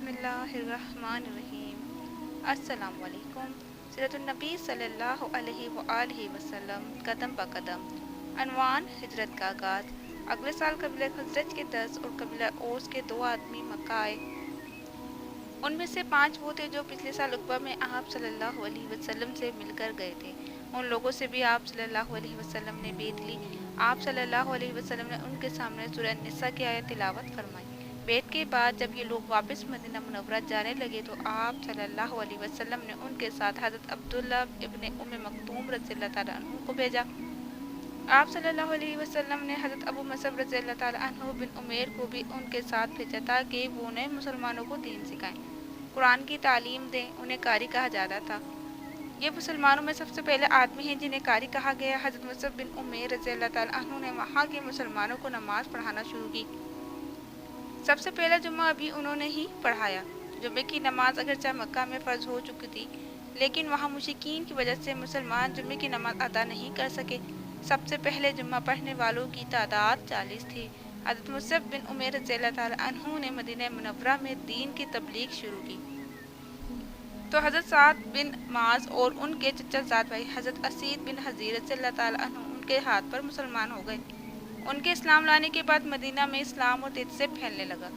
بسم اللہ الرحمن الرحیم۔ السلام علیکم۔ سیرت النبی صلی اللہ علیہ وآلہ وسلم قدم با قدم۔ عنوان: ہجرت کا آغاز۔ اگلے سال قبیلہ خزرج کے 10 اور قبیلہ اوس کے 2 آدمی مکہ آئے۔ ان میں سے 5 وہ تھے جو پچھلے سال عقبہ میں آپ صلی اللہ علیہ وسلم سے مل کر گئے تھے۔ ان لوگوں سے بھی آپ صلی اللہ علیہ وسلم نے بیعت لی۔ آپ صلی اللہ علیہ وسلم نے ان کے سامنے سورہ النساء کی آیت تلاوت فرمائی۔ بیعت کے بعد جب یہ لوگ واپس مدینہ منورہ جانے لگے تو آپ صلی اللہ علیہ وسلم نے ان کے ساتھ حضرت عبداللہ ابن ام مکتوم رضی اللہ تعالیٰ عنہ کو بھیجا۔ آپ صلی اللہ علیہ وسلم نے حضرت ابو مصعب رضی اللہ تعالیٰ عنہ بن عمیر کو بھی ان کے ساتھ بھیجا تاکہ وہ نئے مسلمانوں کو دین سکھائیں، قرآن کی تعلیم دیں۔ انہیں قاری کہا جاتا تھا۔ یہ مسلمانوں میں سب سے پہلے آدمی ہیں جنہیں قاری کہا گیا۔ حضرت مصعب بن عمیر رضی اللہ تعالیٰ عنہ نے وہاں کے مسلمانوں کو نماز پڑھانا شروع کی۔ سب سے پہلا جمعہ بھی انہوں نے ہی پڑھایا۔ جمعے کی نماز اگرچہ مکہ میں فرض ہو چکی تھی، لیکن وہاں مشرکین کی وجہ سے مسلمان جمعے کی نماز ادا نہیں کر سکے۔ سب سے پہلے جمعہ پڑھنے والوں کی تعداد 40 تھی۔ حضرت مصعب بن عمیر رضی اللہ تعالیٰ عنہ نے مدینہ منورہ میں دین کی تبلیغ شروع کی تو حضرت سعد بن معاذ اور ان کے چچا زاد بھائی حضرت اسید بن حضیر رضی اللہ تعالیٰ عنہ ان کے ہاتھ پر مسلمان ہو گئے۔ ان کے اسلام لانے کے بعد مدینہ میں اسلام اور تیزی سے پھیلنے لگا۔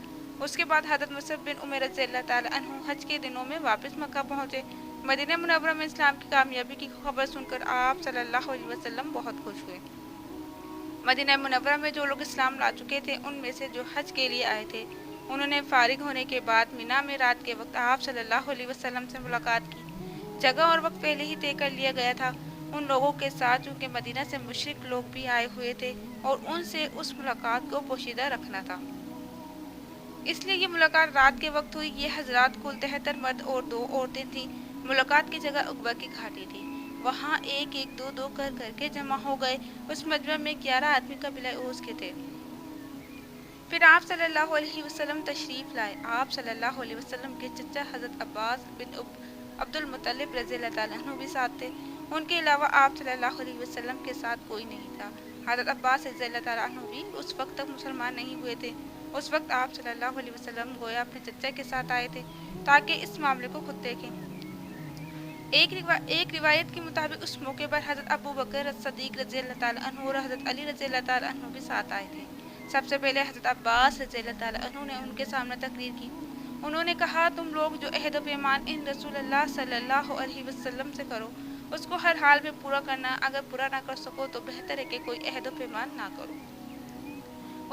اس کے بعد حضرت مصعب بن عمیر رضی اللہ تعالیٰ عنہ حج کے دنوں میں واپس مکہ پہنچے۔ مدینہ منورہ میں اسلام کی کامیابی کی خبر سن کر آپ صلی اللہ علیہ وسلم بہت خوش ہوئے۔ مدینہ منورہ میں جو لوگ اسلام لا چکے تھے ان میں سے جو حج کے لیے آئے تھے، انہوں نے فارغ ہونے کے بعد مینا میں رات کے وقت آپ صلی اللہ علیہ وسلم سے ملاقات کی۔ جگہ اور وقت پہلے ہی طے کر لیا گیا تھا۔ ان لوگوں کے ساتھ چونکہ مدینہ سے مشرک لوگ بھی آئے ہوئے تھے اور ان سے اس ملاقات کو پوشیدہ رکھنا تھا، اس لیے یہ ملاقات رات کے وقت ہوئی۔ یہ حضرات کل 73 مرد اور 2 عورتیں تھیں۔ ملاقات کی جگہ عقبہ کی گھاٹی تھی۔ وہاں ایک ایک دو دو کر کے جمع ہو گئے۔ اس مجمع میں 11 آدمی قبیلہ اوس کے تھے۔ پھر آپ صلی اللہ علیہ وسلم تشریف لائے۔ آپ صلی اللہ علیہ وسلم کے چچا حضرت عباس بن عبد المطلب رضی اللہ تعالیٰ عنہ بھی ساتھ تھے۔ ان کے علاوہ آپ صلی اللہ علیہ وسلم کے ساتھ کوئی نہیں تھا۔ حضرت عباس رضی اللہ تعالیٰ عنہ بھی اس وقت تک مسلمان نہیں ہوئے تھے۔ اس وقت آپ صلی اللہ علیہ وسلم گویا اپنے چچا کے ساتھ آئے تھے تاکہ اس معاملے کو خود دیکھیں۔ ایک روایت کے مطابق اس موقع پر حضرت ابو بکر صدیق رضی اللہ تعالیٰ عنہ اور حضرت علی رضی اللہ تعالیٰ عنہ بھی ساتھ آئے تھے۔ سب سے پہلے حضرت عباس رضی اللہ تعالیٰ عنہ نے ان کے سامنے تقریر کی۔ انہوں نے کہا، تم لوگ جو عہد و پیمان ان رسول اللہ صلی اللہ علیہ وسلم سے کرو اس کو ہر حال میں پورا کرنا۔ اگر پورا نہ کر سکو تو بہتر ہے کہ کوئی عہد و پیمان نہ کرو۔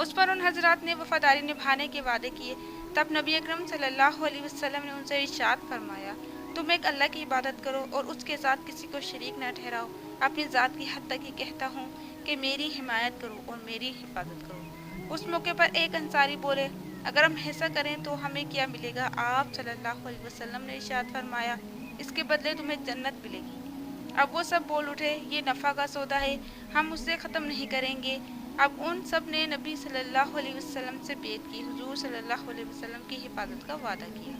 اس پر ان حضرات نے وفاداری نبھانے کے وعدے کیے۔ تب نبی اکرم صلی اللہ علیہ وسلم نے ان سے ارشاد فرمایا، تم ایک اللہ کی عبادت کرو اور اس کے ساتھ کسی کو شریک نہ ٹھہراؤ۔ اپنی ذات کی حد تک ہی کہتا ہوں کہ میری حمایت کرو اور میری حفاظت کرو۔ اس موقع پر ایک انصاری بولے، اگر ہم ایسا کریں تو ہمیں کیا ملے گا؟ آپ صلی اللہ علیہ وسلم نے ارشاد فرمایا، اس کے بدلے تمہیں جنت ملے گی۔ اب وہ سب بول اٹھے، یہ نفع کا سودا ہے، ہم اسے ختم نہیں کریں گے۔ اب ان سب نے نبی صلی اللہ علیہ وسلم سے بیعت کی، حضور صلی اللہ علیہ وسلم کی حفاظت کا وعدہ کیا۔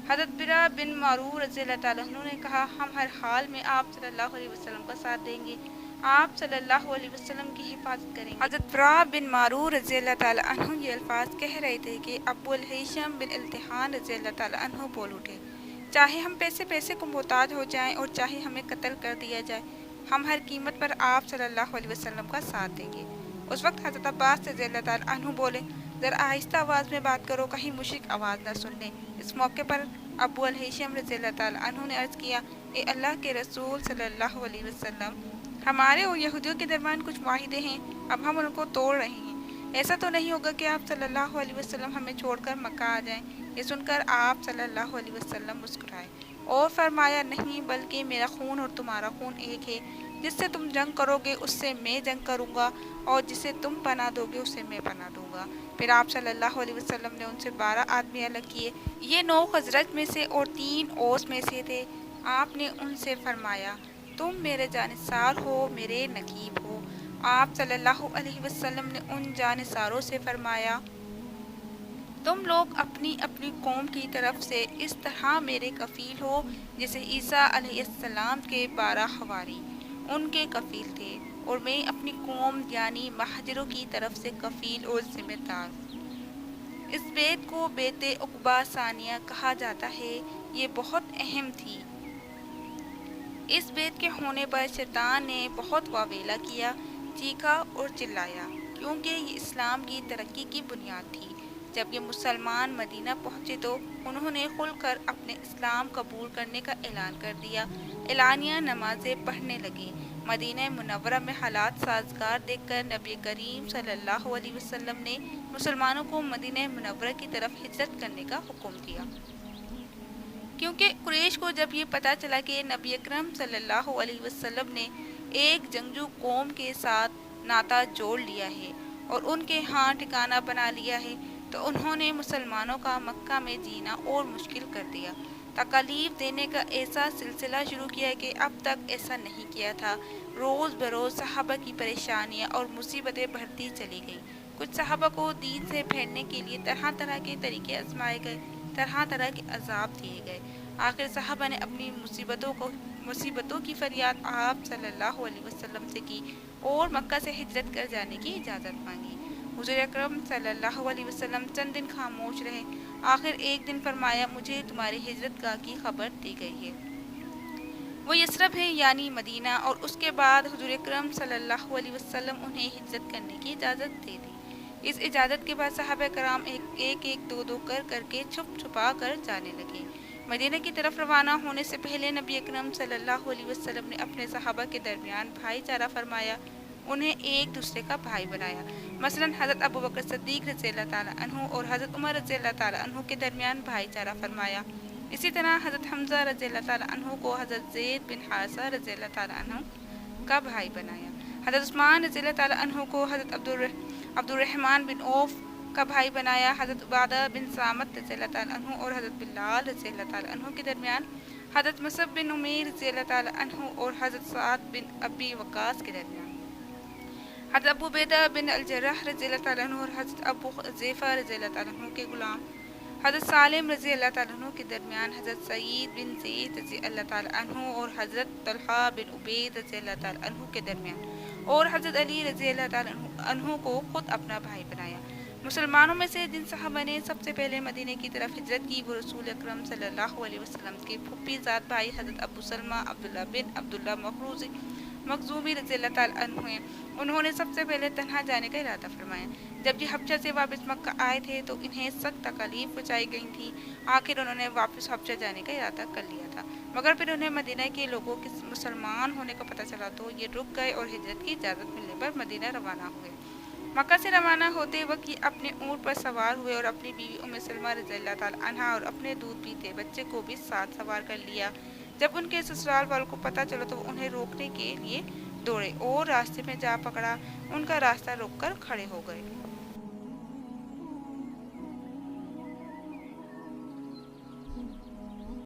حضرت برا بن معرور رضی اللہ تعالیٰ عنہ نے کہا، ہم ہر حال میں آپ صلی اللہ علیہ وسلم کا ساتھ دیں گے، آپ صلی اللہ علیہ وسلم کی حفاظت کریں گے۔ حضرت برا بن معرور رضی اللہ تعالیٰ عنہ یہ الفاظ کہہ رہے تھے کہ ابو الہیثم بن التحان رضی اللہ تعالیٰ عنہ بول اٹھے، چاہے ہم پیسے کو محتاج ہو جائیں اور چاہے ہمیں قتل کر دیا جائے، ہم ہر قیمت پر آپ صلی اللہ علیہ وسلم کا ساتھ دیں گے۔ اس وقت حضرت عباس رضی اللہ تعالیٰ عنہ بولے، ذرا آہستہ آواز میں بات کرو، کہیں مشرک آواز نہ سن لیں۔ اس موقع پر ابو الہیثم رضی اللہ تعالیٰ عنہ نے عرض کیا، اے اللہ کے رسول صلی اللہ علیہ وسلم، ہمارے اور یہودیوں کے درمیان کچھ معاہدے ہیں، اب ہم ان کو توڑ رہے ہیں۔ ایسا تو نہیں ہوگا کہ آپ صلی اللہ علیہ وسلم ہمیں چھوڑ کر مکہ آ جائیں؟ یہ سن کر آپ صلی اللہ علیہ وسلم مسکرائے اور فرمایا، نہیں، بلکہ میرا خون اور تمہارا خون ایک ہے۔ جس سے تم جنگ کرو گے اس سے میں جنگ کروں گا اور جسے تم پناہ دو گے اسے میں پناہ دوں گا۔ پھر آپ صلی اللہ علیہ وسلم نے ان سے 12 آدمی الگ کیے۔ یہ 9 خزرج میں سے اور 3 اوس میں سے تھے۔ آپ نے ان سے فرمایا، تم میرے جانصار ہو، میرے نقیب ہو۔ آپ صلی اللہ علیہ وسلم نے ان جانصاروں سے فرمایا، تم لوگ اپنی اپنی قوم کی طرف سے اس طرح میرے کفیل ہو جیسے عیسیٰ علیہ السلام کے 12 حواری ان کے کفیل تھے، اور میں اپنی قوم یعنی مہاجروں کی طرف سے کفیل اور ذمہ دار ہوں۔ اس بیت کو بیت عقبہ ثانیہ کہا جاتا ہے، یہ بہت اہم تھی۔ اس بیت کے ہونے پر شیطان نے بہت واویلا کیا، چیخا اور چلایا، کیونکہ یہ اسلام کی ترقی کی بنیاد تھی۔ جب یہ مسلمان مدینہ پہنچے تو انہوں نے کھل کر اپنے اسلام قبول کرنے کا اعلان کر دیا، اعلانیہ نمازیں پڑھنے لگے۔ مدینہ منورہ میں حالات سازگار دیکھ کر نبی کریم صلی اللہ علیہ وسلم نے مسلمانوں کو مدینہ منورہ کی طرف ہجرت کرنے کا حکم دیا، کیونکہ قریش کو جب یہ پتہ چلا کہ نبی اکرم صلی اللہ علیہ وسلم نے ایک جنگجو قوم کے ساتھ ناطہ جوڑ لیا ہے اور ان کے ہاں ٹھکانہ بنا لیا ہے، تو انہوں نے مسلمانوں کا مکہ میں جینا اور مشکل کر دیا، تکالیف دینے کا ایسا سلسلہ شروع کیا کہ اب تک ایسا نہیں کیا تھا۔ روز بروز صحابہ کی پریشانیاں اور مصیبتیں بڑھتی چلی گئیں۔ کچھ صحابہ کو دین سے پھیرنے کے لیے طرح طرح کے طریقے آزمائے گئے، طرح طرح کے عذاب دیے گئے۔ آخر صحابہ نے اپنی مصیبتوں کی فریاد آپ صلی اللہ علیہ وسلم سے کی اور مکہ سے ہجرت کر جانے کی اجازت مانگی۔ حضور اکرم صلی اللہ علیہ وسلم چند دن خاموش رہے، آخر ایک دن فرمایا، مجھے تمہاری ہجرت گاہ کی خبر دی گئی ہے، وہ یثرب ہے یعنی مدینہ، اور اس کے بعد حضور اکرم صلی اللہ علیہ وسلم انہیں ہجرت کرنے کی اجازت دے دی۔ اس اجازت کے بعد صحابہ کرام ایک دو دو کر کے چھپ چھپا کر جانے لگے۔ مدینہ کی طرف روانہ ہونے سے پہلے نبی اکرم صلی اللہ علیہ وسلم نے اپنے صحابہ کے درمیان بھائی چارہ فرمایا، انہیں ایک دوسرے کا بھائی بنایا۔ مثلاً حضرت ابوبکر صدیق رضی اللہ تعالیٰ عنہ اور حضرت عمر رضی اللہ تعالیٰ عنہ کے درمیان بھائی چارہ فرمایا۔ اسی طرح حضرت حمزہ رضی اللہ تعالیٰ عنہ کو حضرت زید بن حارثہ رضی اللہ تعالیٰ عنہ کا بھائی بنایا۔ حضرت عثمان رضی اللہ تعالیٰ عنہ کو حضرت عبد الرحمن بن عوف کا بھائی بنایا۔ حضرت عبادہ بن صامت رضی اللہ تعالیٰ عنہ اور حضرت بلال رضی اللہ تعالیٰ عنہ کے درمیان حضرت مصعب بن عمیر رضی اللہ تعالیٰ عنہ اور حضرت سعد بن ابی وقاص کے درمیان حضرت ابو عبیدہ بن الجراح رضی اللہ تعالیٰ عنہ اور حضرت ابو حذیفہ رضی اللہ تعالیٰ عنہ کے غلام حضرت سالم رضی اللہ تعالیٰ عنہ کے درمیان حضرت سعید بن زید رضی اللہ تعالیٰ عنہ اور حضرت طلحہ بن عبید رضی اللہ تعالیٰ عنہ کے درمیان، اور حضرت علی رضی اللہ تعالیٰ عنہ کو خود اپنا بھائی بنایا۔ مسلمانوں میں سے جن صحابہ نے سب سے پہلے مدینہ کی طرف ہجرت کی وہ رسول اکرم صلی اللہ علیہ وسلم کے پھوپھی زاد بھائی حضرت ابو سلمہ عبداللہ بن عبداللہ مخزومی رضی اللہ تعالیٰ عنہ ہیں۔ انہوں نے سب سے پہلے تنہا جانے کا ارادہ فرمایا۔ جب یہ حبشہ سے واپس مکہ آئے تھے تو انہیں سخت تکالیف پہنچائی گئی تھی، آخر انہوں نے واپس حبشہ جانے کا ارادہ کر لیا تھا، مگر پھر انہیں مدینہ کے لوگوں کے مسلمان ہونے کا پتہ چلا تو یہ رک گئے اور ہجرت کی اجازت ملنے پر مدینہ روانہ ہوئے۔ مکہ سے روانہ ہوتے وقت یہ اپنے اونٹ پر سوار ہوئے اور اپنی بیوی ام سلمہ رضی اللہ تعالیٰ عنہا اور اپنے دودھ پیتے بچے کو بھی ساتھ سوار کر لیا۔ جب ان کے سسرال والوں کو پتہ چلا تو وہ انہیں روکنے کے لیے دوڑے اور راستے میں جا پکڑا، ان کا راستہ روک کر کھڑے ہو گئے۔